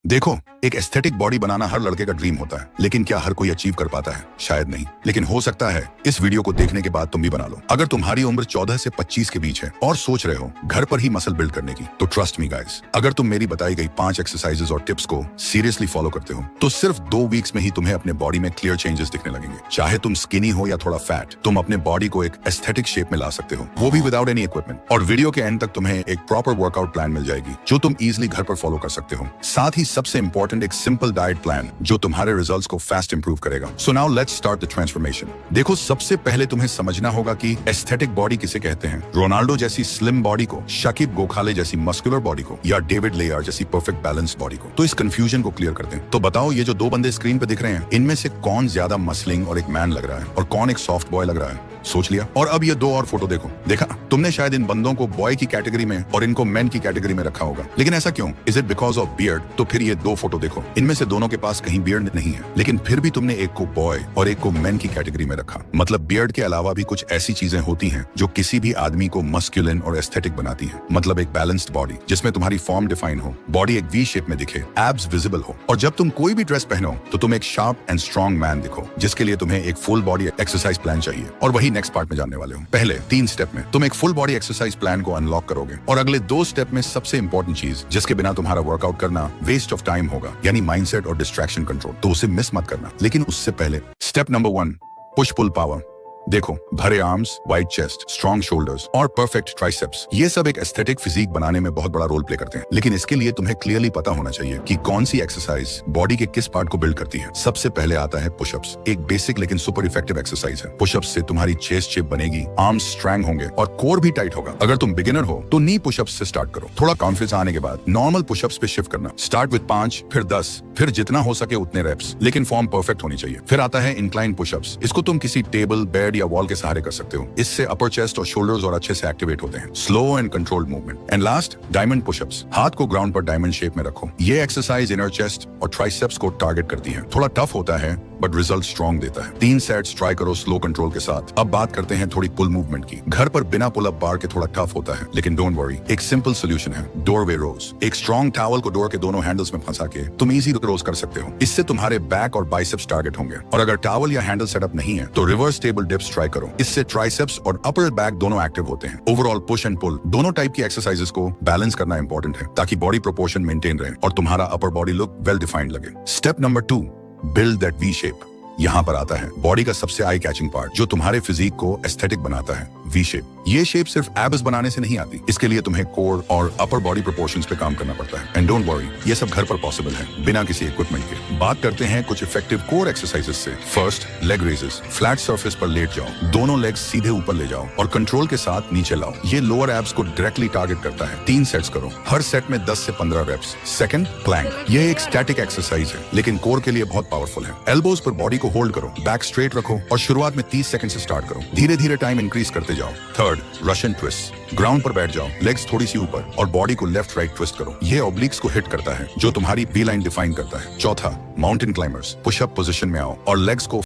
देखो, एक aesthetic body बनाना हर लड़के का ड्रीम होता है, लेकिन क्या हर कोई अचीव कर पाता है? शायद नहीं, लेकिन हो सकता है इस वीडियो को देखने के बाद तुम भी बना लो। अगर तुम्हारी उम्र 14 से 25 के बीच है और सोच रहे हो घर पर ही मसल बिल्ड करने की, तो ट्रस्ट मी गाइस, अगर तुम मेरी बताई गई 5 एक्सरसाइजेस और टिप्स को सीरियसली फॉलो करते हो, तो सिर्फ 2 वीक्स में ही तुम्हें अपने बॉडी में क्लियर चेंजेस दिखने लगेंगे। चाहे तुम स्किनी हो या थोड़ा फैट, तुम अपने बॉडी को एक एस्थेटिक शेप में ला सकते हो, वो भी विदाउट एनी इक्विपमेंट। और वीडियो के एंड तक तुम्हें एक प्रॉपर वर्कआउट प्लान मिल जाएगी, जो तुम इजिली घर पर फॉलो कर सकते हो। साथ ही सबसे इंपॉर्टेंट एक सिंपल डाइट प्लान, जो तुम्हारे रिजल्ट्स को फास्ट इंप्रूव करेगा। So now let's start the transformation. देखो, सबसे पहले तुम्हें समझना होगा कि एस्थेटिक बॉडी किसे कहते हैं। रोनाल्डो जैसी स्लिम बॉडी को, शकीब गोखाले जैसी मस्कुलर बॉडी को, या डेविड लेयर जैसी परफेक्ट बैलेंस बॉडी को। तो इस कंफ्यूजन को क्लियर करते हैं। तो बताओ, ये जो 2 बंदे स्क्रीन पे दिख रहे हैं, इनमें से कौन ज्यादा मसलिंग और एक मैन लग रहा है, और कौन एक सॉफ्ट बॉय लग रहा है? सोच लिया? और अब ये 2 और फोटो देखो। देखा, तुमने शायद इन बंदों को बॉय की कैटेगरी में और इनको मैन की कैटेगरी में रखा होगा, लेकिन ऐसा क्यों? Is it because of beard? तो फिर ये 2 फोटो देखो, इनमें से दोनों के पास कहीं बियर्ड नहीं है, लेकिन फिर भी तुमने एक को बॉय और एक को मैन की कैटेगरी में रखा। मतलब बियर्ड के अलावा भी कुछ ऐसी चीजें होती हैं जो किसी भी आदमी को मस्कुलिन और एस्थेटिक बनाती हैं। मतलब एक बैलेंस्ड बॉडी जिसमें तुम्हारी फॉर्म डिफाइन हो, बॉडी एक वी शेप में दिखे, एब्स विजिबल हो, और जब तुम कोई भी ड्रेस पहनो तो तुम एक शार्प एंड स्ट्रॉन्ग मैन दिखो, जिसके लिए तुम्हें एक फुल बॉडी एक्सरसाइज प्लान चाहिए। और वही नेक्स्ट पार्ट में जानने वाले हो। पहले 3 स्टेप में तुम एक फुल बॉडी एक्सरसाइज प्लान को अनलॉक करोगे, और अगले 2 स्टेप में सबसे इंपॉर्टेंट चीज, जिसके बिना तुम्हारा वर्कआउट करना वेस्ट ऑफ टाइम होगा, यानी माइंडसेट और डिस्ट्रैक्शन कंट्रोल, तो उसे मिस मत करना। लेकिन उससे पहले step number 1, push pull power. देखो, भरे arms, wide chest, strong shoulders और परफेक्ट ट्राइसेप्स, ये सब एक एस्थेटिक फिजिक बनाने में बहुत बड़ा रोल प्ले करते हैं। लेकिन इसके लिए तुम्हें क्लियरली पता होना चाहिए कि कौन सी एक्सरसाइज बॉडी के किस पार्ट को बिल्ड करती है। सबसे पहले आता है पुशअप्स। एक बेसिक लेकिन सुपर इफेक्टिव एक्सरसाइज है। पुशअप्स से तुम्हारी चेस्ट शेप बनेगी, आर्म्स स्ट्रॉन्ग होंगे और कोर भी टाइट होगा। अगर तुम बिगिनर हो तो नी पुशअप्स से स्टार्ट करो। थोड़ा कॉन्फिडेंस आने के बाद नॉर्मल पुशअप्स पे शिफ्ट करना। स्टार्ट विद 5, फिर 10, फिर जितना हो सके उतने रेप्स, लेकिन फॉर्म परफेक्ट होनी चाहिए। फिर आता है इंक्लाइन पुशअप्स। इसको तुम किसी टेबल, बेड या वॉल के सहारे कर सकते हो। इससे अपर चेस्ट और शोल्डर्स और अच्छे से एक्टिवेट होते हैं। Slow and controlled movement. And last, diamond pushups. हाथ को ग्राउंड पर डायमंड शेप में रखो। ये एक्सरसाइज इनर चेस्ट और ट्राइसेप्स को टारगेट करती है। थोड़ा टफ होता है बट रिजल्ट स्ट्रॉन्ग देता है। 3 सेट्स ट्राई करो स्लो कंट्रोल के साथ। अब बात करते हैं थोड़ी पुल मूवमेंट की। घर पर बिना पुल अप बार के थोड़ा टफ होता है, लेकिन डोंट वरी, एक सिंपल सोल्यूशन है, डोरवे रोज। एक स्ट्रॉन्ग टॉवल को डोर के दोनों हैंडल्स में फंसा के तुम इजी रोज कर सकते हो। इससे तुम्हारे बैक और बाइसेप्स टारगेट होंगे। और अगर टॉवल या हैंडल सेटअप नहीं है तो रिवर्स टेबल डिप्स ट्राई करो। इससे ट्राइसेप्स और अपर बैक दोनों एक्टिव होते हैं। ओवरऑल पुश एंड पुल दोनों टाइप की एक्सरसाइजेस को बैलेंस करना इंपॉर्टेंट है, ताकि बॉडी प्रोपोर्शन मेंटेन रहे और तुम्हारा upper body look well defined लगे। Step number 2, build that V shape. यहाँ पर आता है बॉडी का सबसे आई कैचिंग पार्ट, जो तुम्हारे फिजिक को एस्थेटिक बनाता है, वी शेप। ये शेप सिर्फ एब्स बनाने से नहीं आती। इसके लिए तुम्हें कोर और अपर बॉडी प्रोपोर्शंस पे काम करना पड़ता है। एंड डोंट वरी, ये सब घर पर पॉसिबल है, बिना किसी इक्विपमेंट के। बात करते हैं कुछ इफेक्टिव कोर एक्सरसाइजेस से। First, leg raises. Flat surface पर लेट जाओ, दोनों लेग्स सीधे ऊपर ले जाओ और कंट्रोल के साथ नीचे लाओ। ये लोअर एब्स को डायरेक्टली टारगेट करता है। 3 सेट्स करो, हर सेट में 10 से 15 रेप्स। Second, Planck. ये एक स्टैटिक एक्सरसाइज है, लेकिन कोर के लिए बहुत पावरफुल है। एल्बोज पर बॉडी को होल्ड करो, बैक स्ट्रेट रखो और शुरुआत में 30 सेकंड से स्टार्ट करो। धीरे धीरे टाइम इंक्रीज करते जाओ। Third, Russian twist. ग्राउंड पर बैठ जाओ, लेग्स थोड़ी सी ऊपर और बॉडी को लेफ्ट राइट ट्विस्ट करो। ये ऑब्लिक्स को हिट करता है, जो तुम्हारी वी लाइन डिफाइन करता है। चौथा, माउंटेन क्लाइंबर्स। पुशअप पोजीशन में आओ और लेग्स को